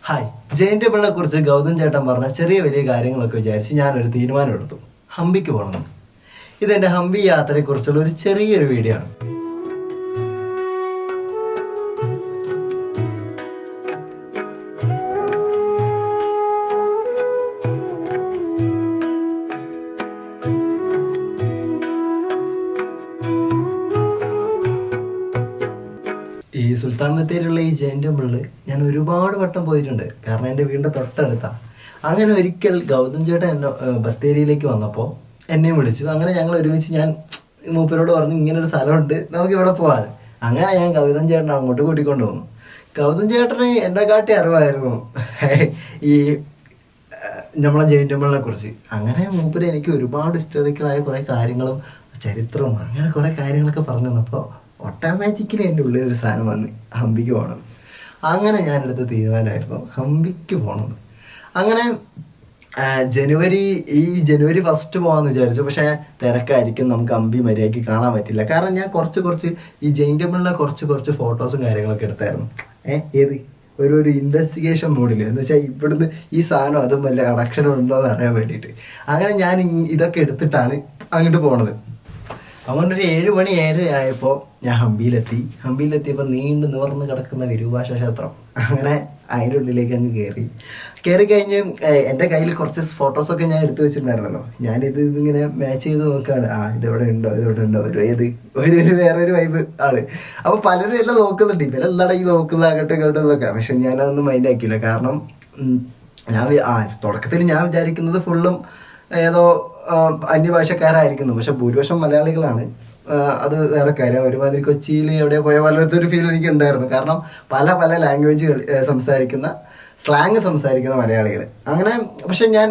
Hi, Jain ടെമ്പിളിനെ കുറിച്ച് ഗൗതം ചേട്ടൻ പറഞ്ഞ ചെറിയ വലിയ കാര്യങ്ങളൊക്കെ വിചാരിച്ച് ഞാനൊരു തീരുമാനം എടുത്തു. ഹംപിക്ക് പോകണമെന്ന്. ഇതെൻ്റെ ഹംപി യാത്രയെക്കുറിച്ചുള്ള ഒരു ചെറിയൊരു വീഡിയോ ആണ്. ഈ സുൽത്താൻ ബത്തേരിയുള്ള ഈ ജെയിൻ ടെമ്പിളിൽ ഞാൻ ഒരുപാട് വട്ടം പോയിട്ടുണ്ട്. കാരണം എൻ്റെ വീടിൻ്റെ തൊട്ടടുത്താണ്. അങ്ങനെ ഒരിക്കൽ ഗൗതം ചേട്ടൻ എന്നെ ബത്തേരിയിലേക്ക് വന്നപ്പോൾ എന്നെയും വിളിച്ചു. അങ്ങനെ ഞങ്ങൾ ഒരുമിച്ച് ഞാൻ മൂപ്പരോട് പറഞ്ഞു, ഇങ്ങനൊരു സ്ഥലമുണ്ട്, നമുക്ക് ഇവിടെ പോകാൻ. അങ്ങനെ ഞാൻ ഗൗതം ചേട്ടനെ അങ്ങോട്ട് കൂട്ടിക്കൊണ്ട് വന്നു. ഗൗതം ചേട്ടന് എന്നെ കാട്ടി അറിവായിരുന്നു ഈ നമ്മളെ ജെയിൻ ടെമ്പിളിനെ കുറിച്ച്. അങ്ങനെ മൂപ്പര് എനിക്ക് ഒരുപാട് ഹിസ്റ്റോറിക്കലായ കുറേ കാര്യങ്ങളും ചരിത്രവും അങ്ങനെ കുറേ കാര്യങ്ങളൊക്കെ പറഞ്ഞു തന്നപ്പോൾ ഓട്ടോമാറ്റിക്കലി എൻ്റെ ഉള്ളിൽ ഒരു സാധനം വന്ന് ഹംപിക്ക് പോകണം. അങ്ങനെ ഞാനെടുത്ത തീരുമാനമായിരുന്നു ഹംപിക്ക് പോകണം. അങ്ങനെ ജനുവരി 1 പോകാമെന്ന് വിചാരിച്ചു. പക്ഷേ തിരക്കായിരിക്കും, നമുക്ക് ഹംപി മര്യാദയ്ക്ക് കാണാൻ പറ്റില്ല. കാരണം ഞാൻ കുറച്ച് ഈ ജെയിൻ ടെമ്പിളിലെ കുറച്ച് ഫോട്ടോസും കാര്യങ്ങളൊക്കെ എടുത്തായിരുന്നു. ഏത് ഒരു ഇൻവെസ്റ്റിഗേഷൻ മോഡിൽ എന്ന് വെച്ചാൽ ഇവിടുന്ന് ഈ സാധനം അതും വല്ല കണക്ഷനും ഉണ്ടോ എന്ന് അറിയാൻ വേണ്ടിയിട്ട്. അങ്ങനെ ഞാൻ ഇതൊക്കെ എടുത്തിട്ടാണ് അങ്ങോട്ട് പോണത്. അങ്ങനെ ഒരു 7 മണി 7:30 ആയപ്പോൾ ഞാൻ ഹംപിയിലെത്തിയപ്പോൾ നീണ്ടു നിവർന്ന് കിടക്കുന്ന വിരൂപാക്ഷ ക്ഷേത്രം. അങ്ങനെ അതിൻ്റെ ഉള്ളിലേക്ക് അങ്ങ് കയറി കഴിഞ്ഞ് എൻ്റെ കയ്യിൽ കുറച്ച് ഫോട്ടോസൊക്കെ ഞാൻ എടുത്തു വെച്ചിട്ടുണ്ടായിരുന്നല്ലോ. ഇതിങ്ങനെ മാച്ച് ചെയ്ത് നോക്കുകയാണ്. ഇതെവിടെ ഉണ്ടോ ഒരു വേറൊരു വൈബ് ആള്. അപ്പോൾ പലരും എല്ലാം നോക്കുന്നുണ്ട്. ഇവരെല്ലാം ഈ നോക്കുന്ന അങ്ങോട്ടും ഇങ്ങോട്ടും നോക്കാം. പക്ഷെ ഞാനതൊന്നും മൈൻഡ് ആക്കിയില്ല. കാരണം തുടക്കത്തിൽ ഞാൻ വിചാരിക്കുന്നത് ഫുള്ളും ഏതോ അന്യഭാഷക്കാരായിരിക്കുന്നു. പക്ഷെ ഭൂരിപക്ഷം മലയാളികളാണ്. അത് വേറെ കാര്യം. ഒരുമാതിരി കൊച്ചിയിൽ എവിടെ പോയ പോലത്തൊരു ഫീൽ എനിക്ക് ഉണ്ടായിരുന്നു. കാരണം പല ലാംഗ്വേജുകൾ സ്ലാങ് സംസാരിക്കുന്ന മലയാളികൾ. അങ്ങനെ പക്ഷെ ഞാൻ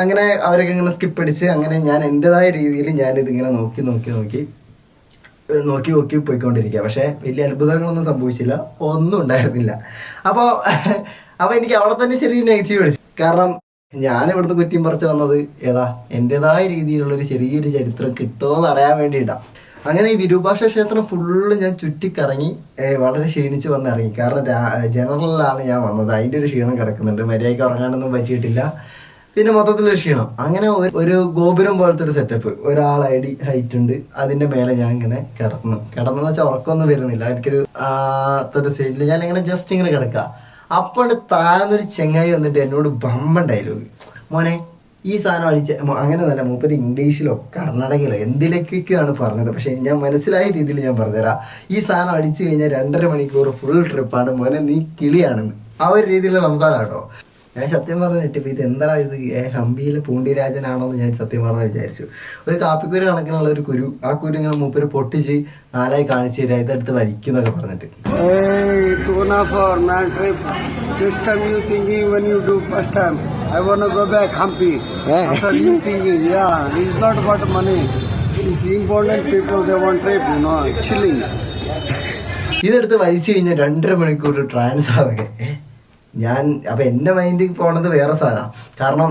അങ്ങനെ അവരൊക്കെ ഇങ്ങനെ സ്കിപ്പ് അടിച്ച് അങ്ങനെ ഞാൻ എൻ്റെതായ രീതിയിൽ ഞാനിതിങ്ങനെ നോക്കി പോയിക്കൊണ്ടിരിക്കുക. പക്ഷേ വലിയ അത്ഭുതങ്ങളൊന്നും സംഭവിച്ചില്ല, ഒന്നും ഉണ്ടായിരുന്നില്ല. അപ്പോൾ എനിക്ക് അവിടെ തന്നെ ചെറിയ നെഗറ്റീവ് അടിച്ചു. കാരണം ഞാൻ ഇവിടുന്ന് കുറ്റിയും പറിച്ച് വന്നത് എൻ്റെതായ രീതിയിലുള്ളൊരു ചെറിയൊരു ചരിത്രം കിട്ടുമോ എന്ന് അറിയാൻ വേണ്ടിയിട്ടാണ്. അങ്ങനെ ഈ വിരൂപാക്ഷ ക്ഷേത്രം ഫുള്ള് ഞാൻ ചുറ്റിക്കറങ്ങി വളരെ ക്ഷീണിച്ച് വന്നിറങ്ങി. കാരണം ജനറലിലാണ് ഞാൻ വന്നത്. അതിൻ്റെ ഒരു ക്ഷീണം കിടക്കുന്നുണ്ട്. മര്യാദയ്ക്ക് ഉറങ്ങാനൊന്നും പറ്റിയിട്ടില്ല. പിന്നെ മൊത്തത്തിലൊരു ക്ഷീണം. അങ്ങനെ ഒരു ഗോപുരം പോലത്തെ ഒരു സെറ്റപ്പ്, ഒരാളടി ഹൈറ്റ് ഉണ്ട്. അതിൻ്റെ മേലെ ഞാൻ ഇങ്ങനെ കിടന്നെന്ന് വെച്ചാൽ ഉറക്കമൊന്നും വരുന്നില്ല. എനിക്കൊരു അത്തൊരു സ്റ്റേജിൽ ഞാൻ ഇങ്ങനെ ജസ്റ്റ് ഇങ്ങനെ കിടക്കുക. അപ്പോൾ താഴ്ന്നൊരു ചെങ്ങായി വന്നിട്ട് എന്നോട് ബമ്പൻ ഡയലോഗ്, മോനെ ഈ സാധനം അടിച്ച അങ്ങനെ നല്ല മൂപ്പര് ഇംഗ്ലീഷിലോ കർണാടകയിലോ എന്തിലേക്കൊക്കെയാണ് പറഞ്ഞത്. പക്ഷെ ഞാൻ മനസ്സിലായ രീതിയിൽ ഞാൻ പറഞ്ഞുതരാം. ഈ സാധനം അടിച്ചു കഴിഞ്ഞാൽ 2.5 മണിക്കൂർ ഫുൾ ട്രിപ്പാണ് മോനെ, നീ കിളിയാണെന്ന്. ആ ഒരു രീതിയിലുള്ള സംസാരം കേട്ടോ. ഞാൻ സത്യം പറഞ്ഞിട്ട് ഇപ്പം ഇത് എന്താ ഇത് ഹംപിയിലെ പൂണ്ടിരാജനാണോ എന്ന് ഞാൻ സത്യം പറഞ്ഞാൽ വിചാരിച്ചു. ഒരു കാപ്പിക്കുരു കണക്കിനുള്ള ഒരു കുരു, ആ കുരു ഇങ്ങനെ മൂപ്പര് പൊട്ടിച്ച് 4 കാണിച്ചു തരാം, ഇതെടുത്ത് വലിക്കുന്നൊക്കെ പറഞ്ഞിട്ട്. ഇതെടുത്ത് വലിച്ചു കഴിഞ്ഞാൽ 2.5 മണിക്കൂർ ട്രാൻസ് ആകെ. അപ്പം എൻ്റെ മൈൻഡിൽ പോണത് വേറെ സാധനമാണ്. കാരണം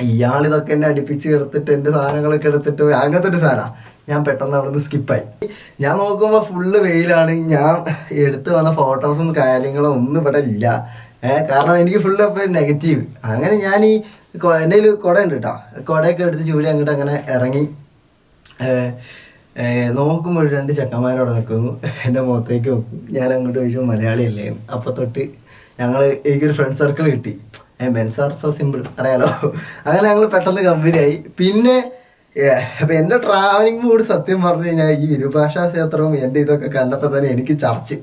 ഇയാളിതൊക്കെ എന്നെ അടുപ്പിച്ച് എടുത്തിട്ട് എൻ്റെ സാധനങ്ങളൊക്കെ എടുത്തിട്ട് അങ്ങനത്തെ ഒരു സാധനമാണ്. ഞാൻ പെട്ടെന്ന് അവിടെ നിന്ന് സ്കിപ്പായി. ഞാൻ നോക്കുമ്പോൾ ഫുള്ള് വെയിലാണ്. ഞാൻ എടുത്ത് വന്ന ഫോട്ടോസും കാര്യങ്ങളും ഒന്നും ഇവിടെ ഇല്ല. കാരണം എനിക്ക് ഫുള്ള് അപ്പം നെഗറ്റീവ്. അങ്ങനെ ഞാൻ എൻ്റെ കയ്യിൽ കുട ഉണ്ട് കേട്ടോ. കുടയൊക്കെ എടുത്ത് ചൂടി അങ്ങോട്ട് അങ്ങനെ ഇറങ്ങി നോക്കുമ്പോൾ 2 ചെക്കന്മാരോടെ നിൽക്കുന്നു. എൻ്റെ മുഖത്തേക്ക് നോക്കും. ഞാൻ അങ്ങോട്ട് ചോദിച്ചു മലയാളിയല്ലേ. അപ്പം തൊട്ട് എനിക്കൊരു ഫ്രണ്ട് സർക്കിൾ കിട്ടി. മെൻസ് ആർ സോ സിമ്പിൾ, അറിയാലോ. അങ്ങനെ ഞങ്ങൾ പെട്ടെന്ന് കമ്പനിയായി. പിന്നെ അപ്പം എൻ്റെ ട്രാവലിംഗ് മൂഡ് സത്യം പറഞ്ഞു കഴിഞ്ഞാൽ ഈ വിരൂപാക്ഷ ക്ഷേത്രവും എൻ്റെ ഇതൊക്കെ കണ്ടപ്പോൾ തന്നെ എനിക്ക് ചർച്ച്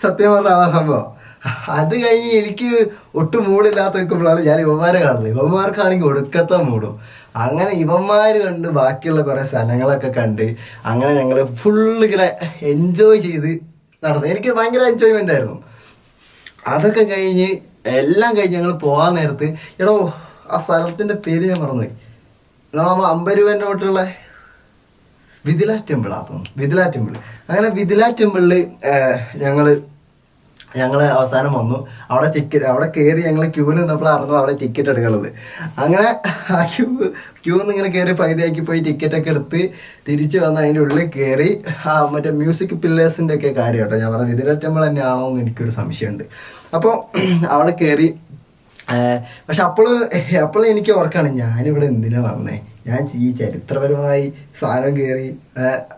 സത്യം പറഞ്ഞ ആ സംഭവം. അത് കഴിഞ്ഞ് എനിക്ക് ഒട്ടും മൂടില്ലാത്ത വെക്കുമ്പോഴാണ് ഞാൻ ഇവന്മാരെ കാണുന്നത്. ഇവന്മാർക്കാണെങ്കിൽ ഒടുക്കത്തെ മൂടും. അങ്ങനെ ഇവന്മാർ കണ്ട് ബാക്കിയുള്ള കുറേ സ്ഥലങ്ങളൊക്കെ കണ്ട് അങ്ങനെ ഞങ്ങൾ ഫുള്ള് ഇങ്ങനെ എൻജോയ് ചെയ്ത് നടന്നു. എനിക്ക് ഭയങ്കര എൻജോയ്മെൻ്റ് ആയിരുന്നു. അതൊക്കെ കഴിഞ്ഞ് എല്ലാം കഴിഞ്ഞ് ഞങ്ങൾ പോകാൻ നേരത്ത് ആ സ്ഥലത്തിൻ്റെ പേര് ഞാൻ മറന്നുപോയി. നമ്മൾ 50 രൂപേൻ്റെ തൊട്ടുള്ള വിദില ടെമ്പിൾ. അങ്ങനെ വിദില ടെമ്പിളിൽ ഞങ്ങൾ ഞങ്ങൾ അവസാനം വന്നു. അവിടെ കയറി ഞങ്ങൾ ക്യൂവിൽ നിന്നപ്പോൾ അറിഞ്ഞത് അവിടെ ടിക്കറ്റ് എടുക്കുന്നത്. അങ്ങനെ ആ ക്യൂന്ന് ഇങ്ങനെ കയറി പകുതിയാക്കി പോയി ടിക്കറ്റൊക്കെ എടുത്ത് തിരിച്ച് വന്ന് അതിൻ്റെ ഉള്ളിൽ കയറി മറ്റേ മ്യൂസിക് പില്ലേഴ്സിൻ്റെ ഒക്കെ കാര്യം കേട്ടോ ഞാൻ പറഞ്ഞത്. വിതുര ടെമ്പിൾ തന്നെയാണോ എന്ന് എനിക്കൊരു സംശയമുണ്ട്. അപ്പോൾ അവിടെ കയറി. പക്ഷെ അപ്പോഴും എനിക്ക് ഓർക്കാണ് ഞാനിവിടെ എന്തിനാ വന്നേ, ഞാൻ ഈ ചരിത്രപരമായി സാധനം കയറി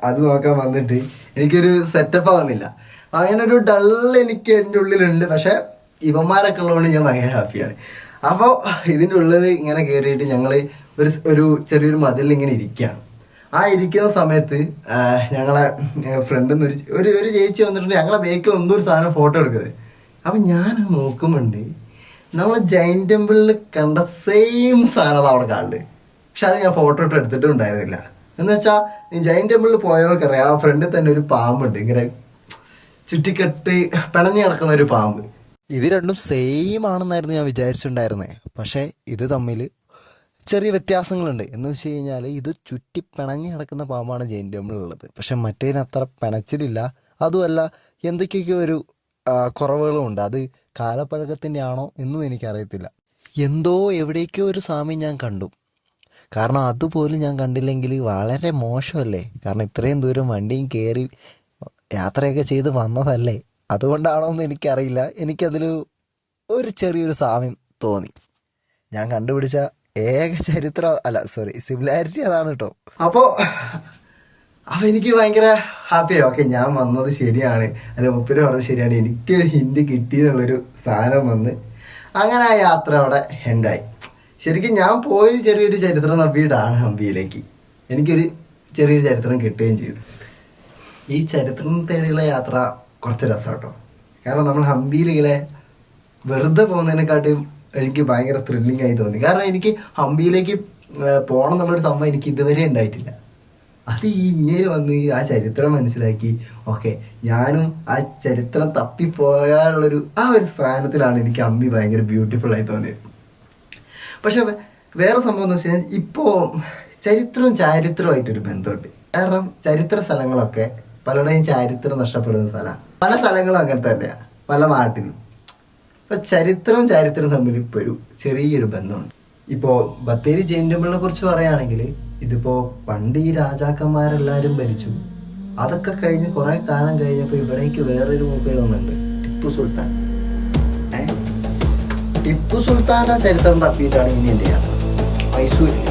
അത് നോക്കാൻ വന്നിട്ട് എനിക്കൊരു സെറ്റപ്പ് ആവുന്നില്ല. അങ്ങനെ ഒരു ഡൾ എനിക്ക് എൻ്റെ ഉള്ളിലുണ്ട്. പക്ഷെ ഇവന്മാരൊക്കെ ഉള്ളതുകൊണ്ട് ഞാൻ ഭയങ്കര ഹാപ്പിയാണ്. അപ്പോൾ ഇതിൻ്റെ ഉള്ളിൽ ഇങ്ങനെ കയറിയിട്ട് ഞങ്ങൾ ഒരു ചെറിയൊരു മതിലിൽ ഇങ്ങനെ ഇരിക്കുകയാണ്. ആ ഇരിക്കുന്ന സമയത്ത് ഞങ്ങളെ ഫ്രണ്ടിൽ നിന്ന് ഒരു ചേച്ചി വന്നിട്ടുണ്ട്. ഞങ്ങളെ ബേക്കിൽ എന്തോ ഒരു സാധനം ഫോട്ടോ എടുക്കുന്നത്. അപ്പം ഞാൻ നോക്കുമ്പോണ്ട് നമ്മളെ ജൈൻ ടെമ്പിളിൽ കണ്ട സെയിം സാധനമാണ് അവിടെ കാണുന്നത്. പക്ഷെ അത് ഞാൻ ഫോട്ടോ ഇട്ട് എടുത്തിട്ടും ഉണ്ടായിരുന്നില്ല. എന്ന് വെച്ചാൽ ജൈൻ ടെമ്പിളിൽ പോയവർക്കറിയാം, ആ ഫ്രണ്ടിൽ തന്നെ ഒരു പാമ്പുണ്ട്, ഇങ്ങനെ ചുറ്റിക്കെട്ടി പിണഞ്ഞു കിടക്കുന്ന ഒരു പാമ്പ്. ഇത് രണ്ടും സെയിം ആണെന്നായിരുന്നു ഞാൻ വിചാരിച്ചിട്ടുണ്ടായിരുന്നേ. പക്ഷേ ഇത് തമ്മിൽ ചെറിയ വ്യത്യാസങ്ങളുണ്ട്. എന്ന് വെച്ച് കഴിഞ്ഞാൽ ഇത് ചുറ്റി പിണഞ്ഞു കിടക്കുന്ന പാമ്പാണ് ജൈൻ ടെമ്പിളിലുള്ളത്. പക്ഷെ മറ്റേതിന് അത്ര പിണച്ചിലില്ല. അതുമല്ല എന്തൊക്കെയൊക്കെ ഒരു കുറവുകളും ഉണ്ട്. അത് കാലപ്പഴക്കത്തിൻ്റെ ആണോ എന്നും എനിക്കറിയത്തില്ല. എന്തോ എവിടേക്കോ ഒരു സാമ്യം ഞാൻ കണ്ടു. കാരണം അതുപോലും ഞാൻ കണ്ടില്ലെങ്കിൽ വളരെ മോശമല്ലേ. കാരണം ഇത്രയും ദൂരം വണ്ടിയും കയറി യാത്രയൊക്കെ ചെയ്ത് വന്നതല്ലേ, അതുകൊണ്ടാണോ എന്ന് എനിക്കറിയില്ല. എനിക്കതിൽ ഒരു ചെറിയൊരു സാമ്യം തോന്നി. ഞാൻ കണ്ടുപിടിച്ച ഏക സിമിലാരിറ്റി അതാണ് കേട്ടോ. അപ്പോൾ എനിക്ക് ഭയങ്കര ഹാപ്പിയായി. ഓക്കെ, ഞാൻ വന്നത് ശരിയാണ്, അല്ല മുപ്പര് പറഞ്ഞത് ശരിയാണ്, എനിക്കൊരു ഹിൻഡ് കിട്ടിയെന്നുള്ളൊരു സാധനം വന്ന് അങ്ങനെ ആ യാത്ര അവിടെ എൻഡായി. ശരിക്കും ഞാൻ പോയി ചെറിയൊരു ചരിത്രം നമ്പിയിട്ടാണ് ഹംപിയിലേക്ക്. എനിക്കൊരു ചെറിയൊരു ചരിത്രം കിട്ടുകയും ചെയ്തു. ഈ ചരിത്രം തേടിയുള്ള യാത്ര കുറച്ച് രസം കേട്ടോ. കാരണം നമ്മൾ ഹംപിയിലിങ്ങനെ വെറുതെ പോകുന്നതിനെക്കാട്ടും എനിക്ക് ഭയങ്കര ത്രില്ലിംഗ് ആയി തോന്നി. കാരണം എനിക്ക് ഹംപിയിലേക്ക് പോകണം എന്നുള്ളൊരു സംഭവം എനിക്ക് ഇതുവരെ ഉണ്ടായിട്ടില്ല. അത് ഈ ഇങ്ങനെ വന്ന് ആ ചരിത്രം മനസ്സിലാക്കി, ഓക്കെ ഞാനും ആ ചരിത്രം തപ്പിപ്പോകാനുള്ളൊരു ആ ഒരു സ്ഥാനത്തിലാണ് എനിക്ക് ഹംപി ഭയങ്കര ബ്യൂട്ടിഫുൾ ആയി തോന്നിയത്. പക്ഷെ വേറെ സംഭവം എന്ന് വെച്ച് കഴിഞ്ഞാൽ ഇപ്പോൾ ചരിത്രമായിട്ടൊരു ബന്ധമുണ്ട്. കാരണം ചരിത്ര സ്ഥലങ്ങളൊക്കെ പലരുടെയും ചരിത്രം നഷ്ടപ്പെടുന്ന സ്ഥലമാണ്. പല സ്ഥലങ്ങളും അങ്ങനെ തന്നെയാണ്, പല നാട്ടിലും. അപ്പം ചരിത്രം തമ്മിൽ ഇപ്പോൾ ഒരു ചെറിയൊരു ബന്ധമുണ്ട്. ഇപ്പോൾ ബത്തേരി ജൈൻ ടെമ്പിളിനെ കുറിച്ച് പറയുകയാണെങ്കിൽ ഇതിപ്പോൾ പണ്ട് ഈ രാജാക്കന്മാരെല്ലാവരും ഭരിച്ചു. അതൊക്കെ കഴിഞ്ഞ് കുറേ കാലം കഴിഞ്ഞപ്പോൾ ഇവിടേക്ക് വേറൊരു മൂപ്പര് വന്നിട്ടുണ്ട്, ടിപ്പു സുൽത്താൻ. ടിപ്പു സുൽത്താൻ്റെ ചരിത്രം തപ്പിയിട്ടാണ് ഇനി എൻ്റെ യാത്ര. മൈസൂരിൽ